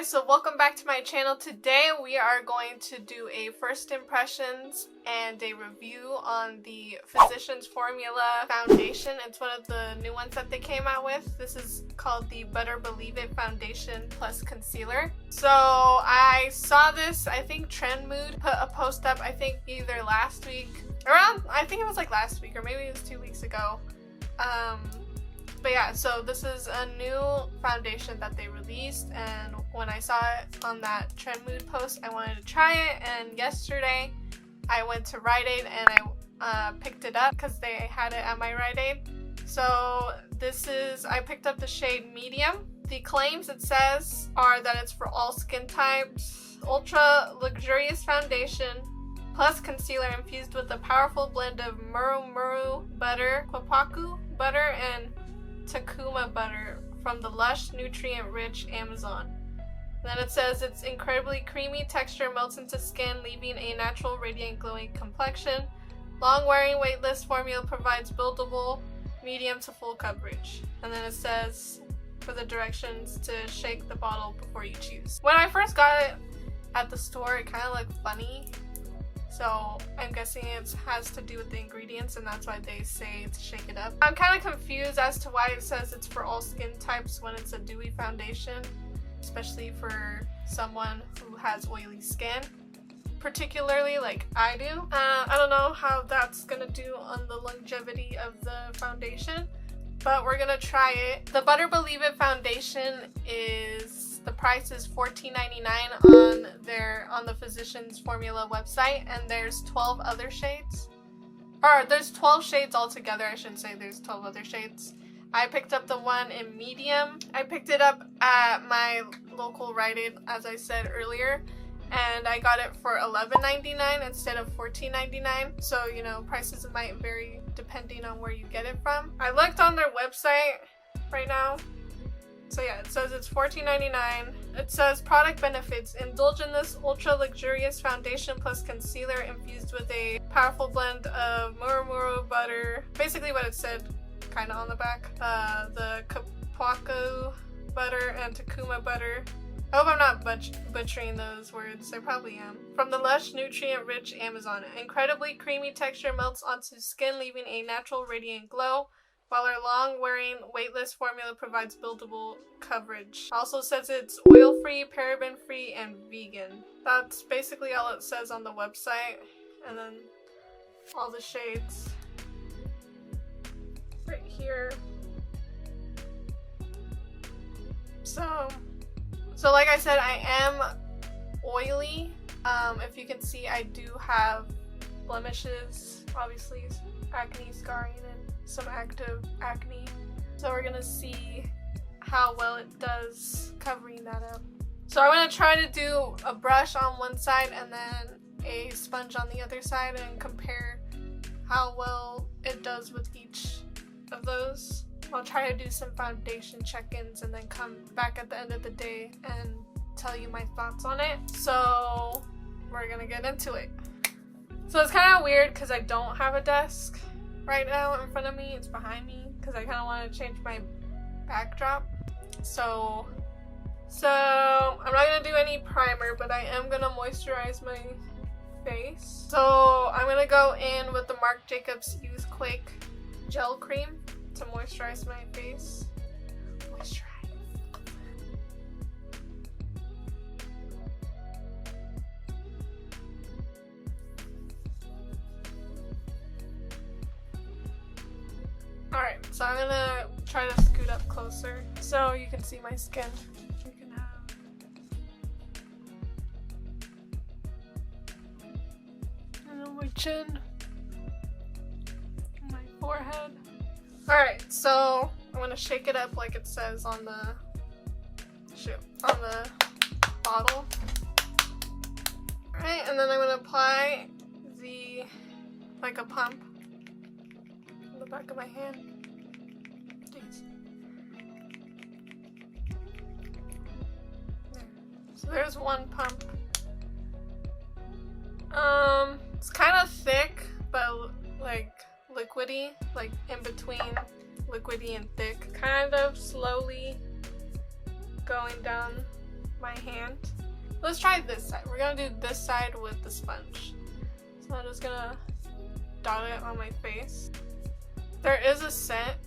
guys, so welcome back to my channel. Today we are going to do a first impressions and a review on the Physicians Formula foundation. It's one of the new ones that they came out with. This is called the Better Believe It Foundation Plus Concealer. So I saw this, I think Trend Mood put a post up, I think either last week, I think it was like last week or maybe it was 2 weeks ago. But yeah, so this is a new foundation that they released, and when I saw it on that Trend Mood post, I wanted to try it, and yesterday I went to Rite Aid and I picked it up because they had it at my Rite Aid. So this is, I picked up the shade Medium. The claims it says are that it's for all skin types, ultra luxurious foundation plus concealer infused with a powerful blend of muru butter, kwapaku butter, and Takuma butter from the lush, nutrient-rich Amazon. Then it says it's incredibly creamy texture, melts into skin, leaving a natural, radiant, glowing complexion. Long-wearing, weightless formula provides buildable, medium to full coverage. And then it says for the directions to shake the bottle before you choose. When I first got it at the store, it kind of looked funny. So I'm guessing it has to do with the ingredients, and that's why they say to shake it up. I'm kind of confused as to why it says it's for all skin types when it's a dewy foundation, especially for someone who has oily skin, particularly like I do. I don't know how that's gonna do on the longevity of the foundation, but we're gonna try it. The Better Believe It foundation the price is $14.99 on the Physicians Formula website, and there's 12 other shades. Or there's 12 shades altogether, I shouldn't say there's 12 other shades. I picked up the one in medium. I picked it up at my local Rite Aid, as I said earlier, and I got it for $11.99 instead of $14.99. So, you know, prices might vary depending on where you get it from. I looked on their website right now. So yeah, it says it's $14.99. It says product benefits. Indulge in this ultra luxurious foundation plus concealer infused with a powerful blend of muru butter. Basically what it said kind of on the back. The kwapaku butter and Takuma butter. I hope I'm not butchering those words. I probably am. From the lush, nutrient-rich Amazon. Incredibly creamy texture melts onto skin, leaving a natural, radiant glow, while our long-wearing, weightless formula provides buildable coverage. Also says it's oil-free, paraben-free, and vegan. That's basically all it says on the website. And then all the shades right here. So like I said, I am oily. If you can see, I do have blemishes, obviously acne, scarring, and some active acne. So we're gonna see how well it does covering that up. So I'm gonna try to do a brush on one side and then a sponge on the other side and compare how well it does with each of those. I'll try to do some foundation check-ins and then come back at the end of the day and tell you my thoughts on it. So we're gonna get into it. So it's kind of weird because I don't have a desk right now in front of me. It's behind me because I kind of want to change my backdrop. So I'm not gonna do any primer, but I am gonna moisturize my face. So I'm gonna go in with the Marc Jacobs Youth Quake gel cream to moisturize my face. Alright, so I'm gonna try to scoot up closer so you can see my skin. You can have my chin, my forehead. Alright, so I'm gonna shake it up like it says on the bottle. Alright, and then I'm gonna apply like a pump on the back of my hand. Jeez. There. So there's one pump. It's kind of thick, but like liquidy, like in between liquidy and thick, kind of slowly going down my hand. let's try this side. We're gonna do this side with the sponge. So I'm just gonna dot it on my face. There is a scent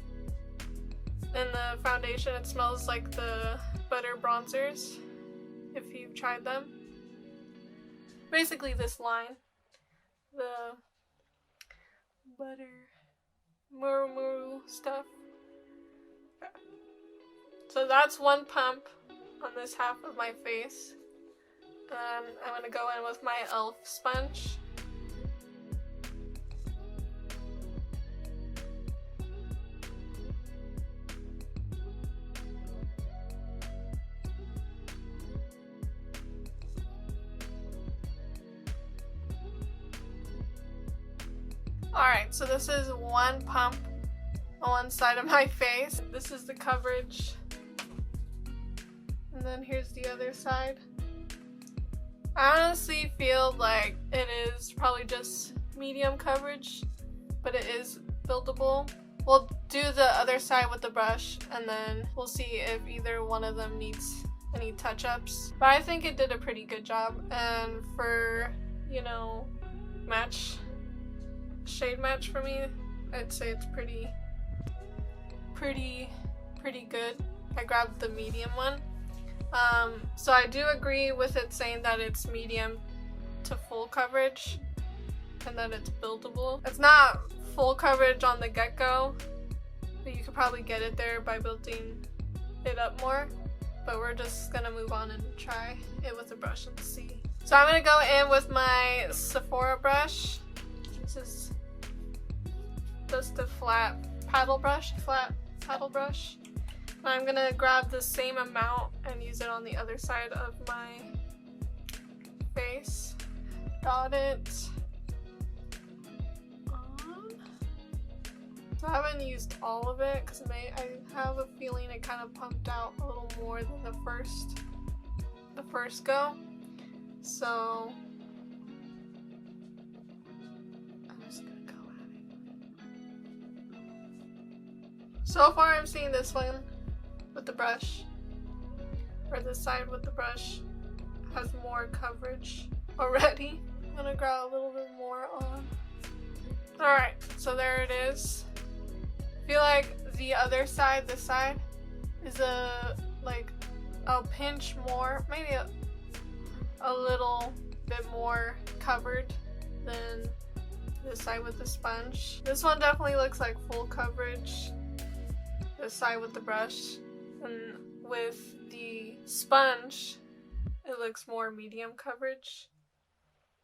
in the foundation. It smells like the butter bronzers, if you've tried them. Basically this line, the butter muru stuff. Okay. So that's one pump on this half of my face. I'm gonna go in with my e.l.f. sponge. Alright, so this is one pump on one side of my face. This is the coverage. And then here's the other side. I honestly feel like it is probably just medium coverage, but it is buildable. We'll do the other side with the brush, and then we'll see if either one of them needs any touch-ups. But I think it did a pretty good job, and for, you know, shade match for me, I'd say it's pretty good. I grabbed the medium one. So I do agree with it saying that it's medium to full coverage and that it's buildable. It's not full coverage on the get-go, but you could probably get it there by building it up more. But we're just gonna move on and try it with a brush and see. So I'm gonna go in with my Sephora brush. This is just a flat paddle brush. I'm gonna grab the same amount and use it on the other side of my face. Dot it on. So I haven't used all of it because I have a feeling it kind of pumped out a little more than the first go. So I'm just gonna go at it. So far I'm seeing this one with the brush, or this side with the brush, has more coverage already. I'm gonna grab a little bit more on. Alright, so there it is. I feel like the other side, this side, is a pinch more, maybe a little bit more covered than this side with the sponge. This one definitely looks like full coverage, this side with the brush. And with the sponge, it looks more medium coverage.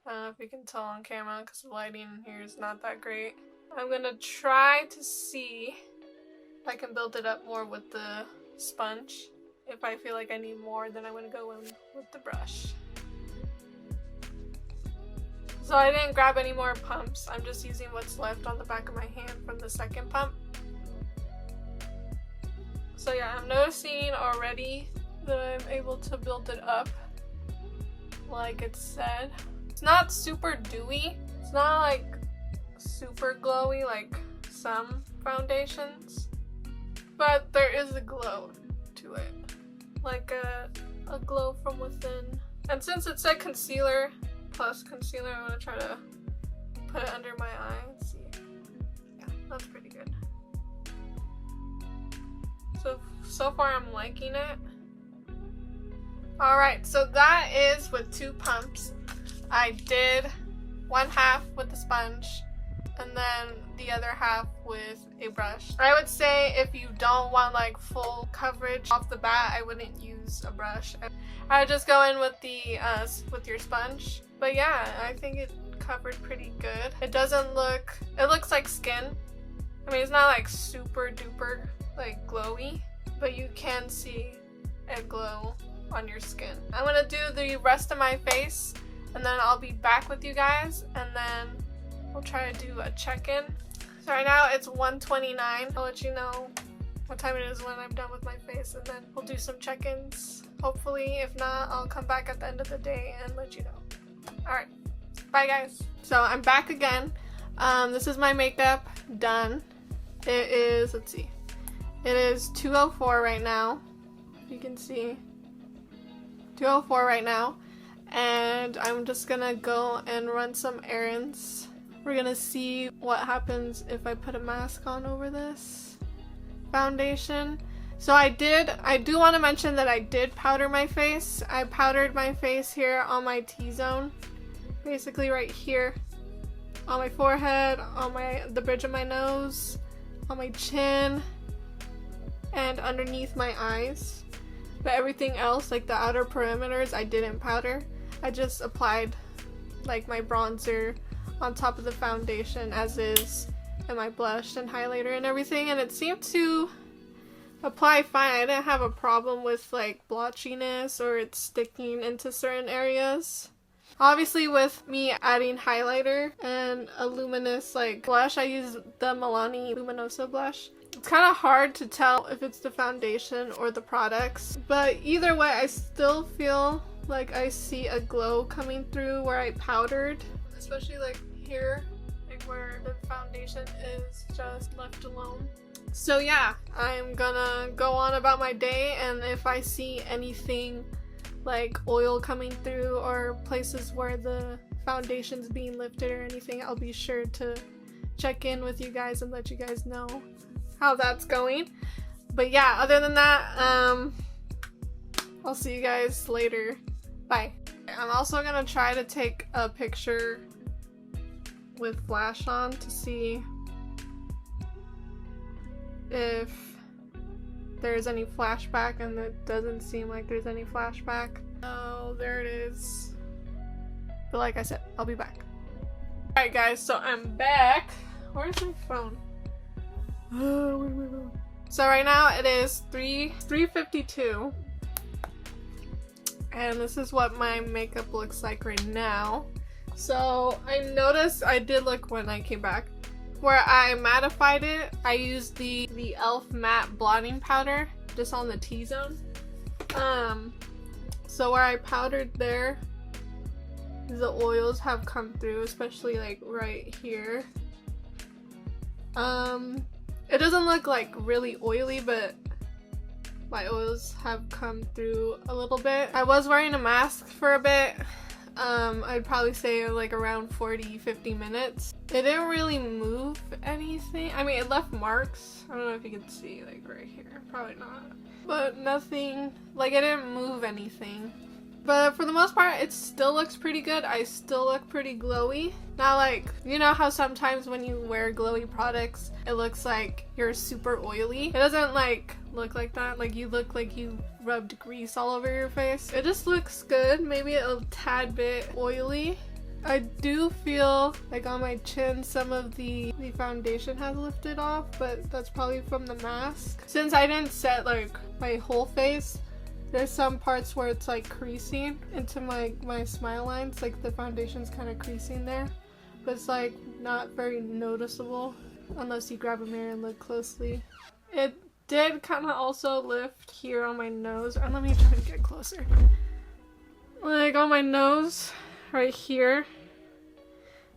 I don't know if you can tell on camera because the lighting in here is not that great. I'm gonna try to see if I can build it up more with the sponge. If I feel like I need more, then I'm gonna go in with the brush. So I didn't grab any more pumps. I'm just using what's left on the back of my hand from the second pump. So yeah, I'm noticing already that I'm able to build it up like it said. It's not super dewy. It's not like super glowy like some foundations, but there is a glow to it, like a glow from within. And since it said concealer plus concealer, I'm gonna try to put it under my eye and see. Yeah, that's pretty good. So far I'm liking it. Alright, so that is with 2 pumps. I did one half with the sponge and then the other half with a brush. I would say if you don't want like full coverage off the bat, I wouldn't use a brush. I would just go in with the with your sponge. But yeah, I think it covered pretty good. It looks like skin. I mean, it's not like super duper like glowy, but you can see a glow on your skin. I'm gonna do the rest of my face and then I'll be back with you guys and then we'll try to do a check-in. So right now it's 1:29. I'll let you know what time it is when I'm done with my face and then we'll do some check-ins. Hopefully, if not, I'll come back at the end of the day and let you know. Alright, bye guys. So I'm back again. This is my makeup done. It is, let's see. It is 2:04 right now. You can see 2:04 right now. and I'm just gonna go and run some errands. We're gonna see what happens if I put a mask on over this foundation. So I do want to mention that I did powder my face. I powdered my face here on my T-zone, basically right here, on my forehead, on the bridge of my nose, on my chin, and underneath my eyes. But everything else, like the outer perimeters, I didn't powder. I just applied like my bronzer on top of the foundation as is, and my blush and highlighter and everything, and it seemed to apply fine. I didn't have a problem with like blotchiness or it sticking into certain areas. Obviously with me adding highlighter and a luminous like blush, I use the Milani Luminosa blush. It's kind of hard to tell if it's the foundation or the products, but either way I still feel like I see a glow coming through where I powdered, especially like here, like where the foundation is just left alone. So yeah, I'm gonna go on about my day, and if I see anything like oil coming through or places where the foundation's being lifted or anything, I'll be sure to check in with you guys and let you guys know how that's going. But yeah, other than that, I'll see you guys later. Bye. I'm also gonna try to take a picture with flash on to see if there's any flashback, and it doesn't seem like there's any flashback. Oh, there it is. But like I said, I'll be back. Alright guys, so I'm back. Where's my phone? Oh, where's my phone? So right now it is 3:52. And this is what my makeup looks like right now. So I noticed I did look when I came back. Where I mattified it, I used the e.l.f. matte blotting powder just on the T-zone. So where I powdered there, the oils have come through, especially like right here. It doesn't look like really oily, but my oils have come through a little bit. I was wearing a mask for a bit. I'd probably say like around 40-50 minutes. It didn't really move anything. I mean, it left marks. I don't know if you can see like right here. Probably not. But nothing, like it didn't move anything. But for the most part, it still looks pretty good. I still look pretty glowy. Not like, you know how sometimes when you wear glowy products, it looks like you're super oily. It doesn't like look like that. Like you look like you rubbed grease all over your face. It just looks good. Maybe a tad bit oily. I do feel like on my chin some of the foundation has lifted off, but that's probably from the mask. Since I didn't set like my whole face, there's some parts where it's like creasing into my smile lines, like the foundation's kind of creasing there, but it's like not very noticeable unless you grab a mirror and look closely. It did kind of also lift here on my nose, and let me try to get closer. Like on my nose, right here.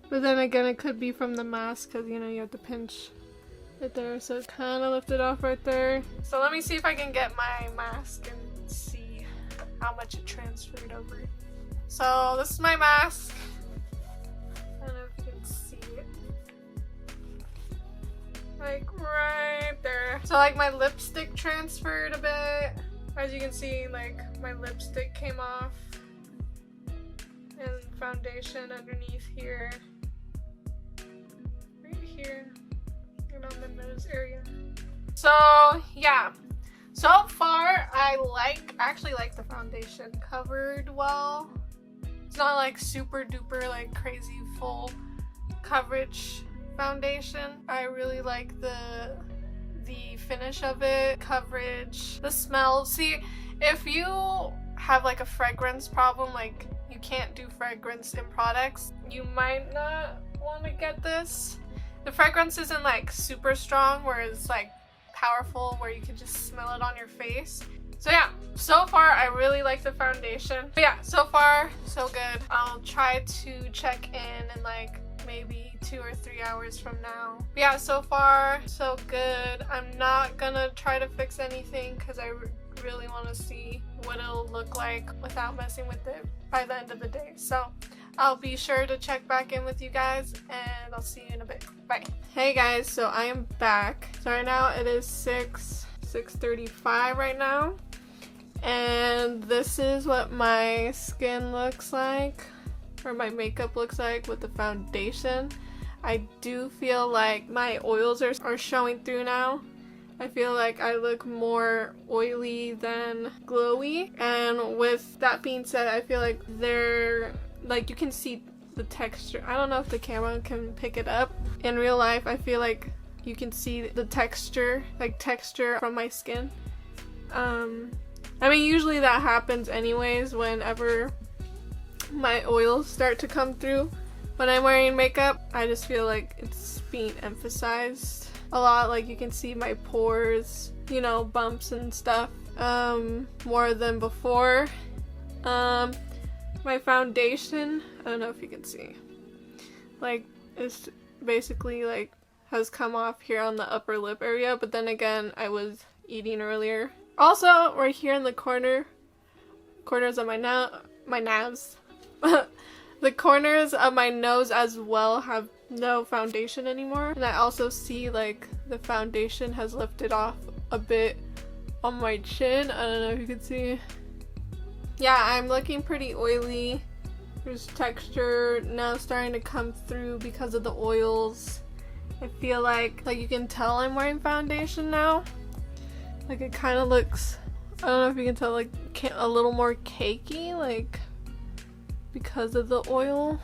But then again, it could be from the mask because, you know, you have to pinch it there, so it kind of lifted off right there. So let me see if I can get my mask and see how much it transferred over. So this is my mask. I don't know if you can see it. Like right there. So like my lipstick transferred a bit. As you can see, like my lipstick came off. And foundation underneath here. Right here. And on the nose area. So yeah. So far I actually like the foundation. Covered well. It's not like super duper like crazy full coverage foundation. I really like the finish of it, coverage, the smell. See, if you have like a fragrance problem, like you can't do fragrance in products, you might not want to get this. The fragrance isn't like super strong where it's like powerful where you can just smell it on your face. So yeah, so far I really like the foundation. But yeah, so far so good. I'll try to check in like maybe 2 or 3 hours from now. But yeah, so far so good. I'm not gonna try to fix anything because I really want to see what it'll look like without messing with it by the end of the day. So I'll be sure to check back in with you guys, and I'll see you in a bit. Bye. Hey guys, so I am back. So right now it is 6:35 right now, and this is what my skin looks like, or my makeup looks like with the foundation. I do feel like my oils are showing through now. I feel like I look more oily than glowy, and with that being said, I feel like they're like, you can see the texture. I don't know if the camera can pick it up. In real life, I feel like you can see the texture from my skin. I mean, usually that happens anyways whenever my oils start to come through when I'm wearing makeup. I just feel like it's being emphasized a lot. Like, you can see my pores, you know, bumps and stuff, more than before. My foundation, I don't know if you can see, like, it's basically like has come off here on the upper lip area, but then again, I was eating earlier. Also, right here in the corners of my nose, the corners of my nose as well have no foundation anymore. And I also see like the foundation has lifted off a bit on my chin. I don't know if you can see. Yeah, I'm looking pretty oily. There's texture now starting to come through because of the oils. I feel like you can tell I'm wearing foundation now. Like, it kind of looks, I don't know if you can tell, like a little more cakey, like because of the oil.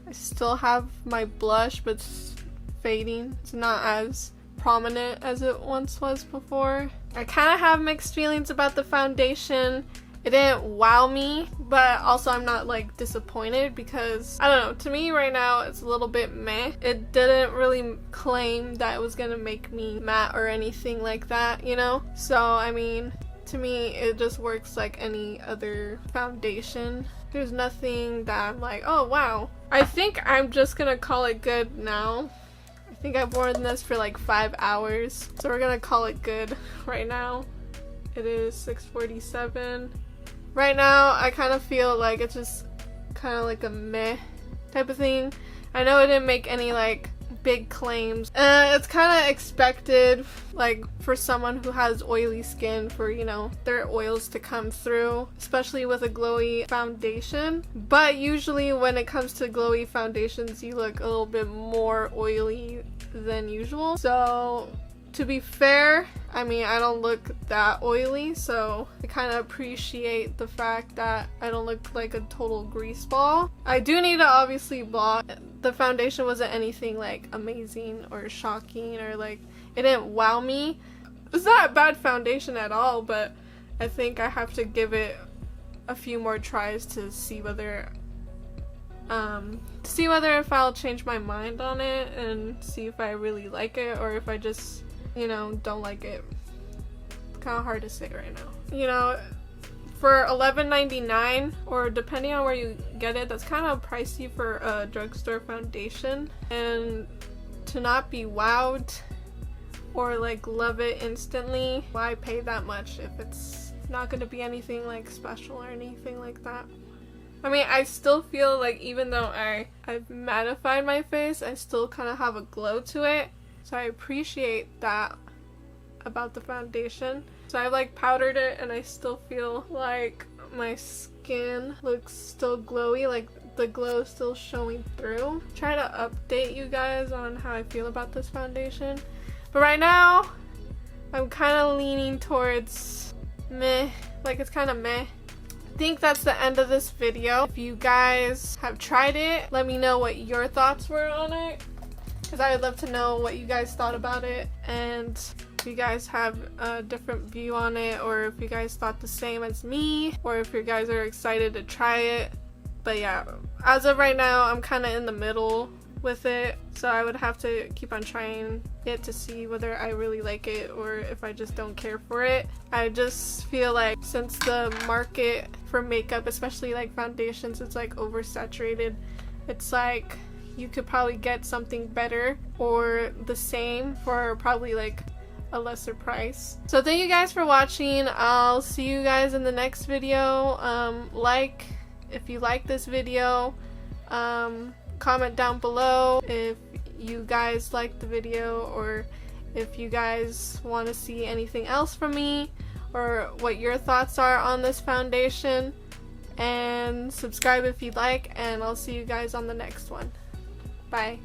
I still have my blush, but it's fading. It's not as prominent as it once was before. I kind of have mixed feelings about the foundation. It didn't wow me, but also I'm not like disappointed because, I don't know, to me right now it's a little bit meh. It didn't really claim that it was gonna make me matte or anything like that, you know? So, I mean, to me it just works like any other foundation. There's nothing that I'm like, oh wow. I think I'm just gonna call it good now. I think I've worn this for like 5 hours, so we're gonna call it good right now. It is 6:47. Right now, I kind of feel like it's just kind of like a meh type of thing. I know it didn't make any like big claims. It's kind of expected, like, for someone who has oily skin, for, you know, their oils to come through, especially with a glowy foundation. But usually when it comes to glowy foundations, you look a little bit more oily than usual. So, to be fair, I mean, I don't look that oily, so I kind of appreciate the fact that I don't look like a total grease ball. I do need to obviously blot. The foundation wasn't anything like amazing or shocking, or like, it didn't wow me. It's not a bad foundation at all, but I think I have to give it a few more tries to see whether if I'll change my mind on it and see if I really like it, or if I just, you know, don't like it. It's kind of hard to say right now. You know, for $11.99, or depending on where you get it, that's kind of pricey for a drugstore foundation. And to not be wowed or like love it instantly, why pay that much if it's not going to be anything like special or anything like that? I mean, I still feel like even though I've mattified my face, I still kind of have a glow to it. So I appreciate that about the foundation. So I like powdered it, and I still feel like my skin looks still glowy, like the glow is still showing through. Try to update you guys on how I feel about this foundation. But right now, I'm kind of leaning towards meh, like it's kind of meh. I think that's the end of this video. If you guys have tried it, let me know what your thoughts were on it, because I would love to know what you guys thought about it, and if you guys have a different view on it, or if you guys thought the same as me, or if you guys are excited to try it. But yeah, as of right now, I'm kind of in the middle with it, so I would have to keep on trying it to see whether I really like it or if I just don't care for it. I just feel like since the market for makeup, especially like foundations, it's like oversaturated. It's like you could probably get something better or the same for probably like a lesser price. So thank you guys for watching. I'll see you guys in the next video. If you like this video, comment down below if you guys liked the video, or if you guys want to see anything else from me, or what your thoughts are on this foundation, and subscribe if you'd like, and I'll see you guys on the next one. Bye.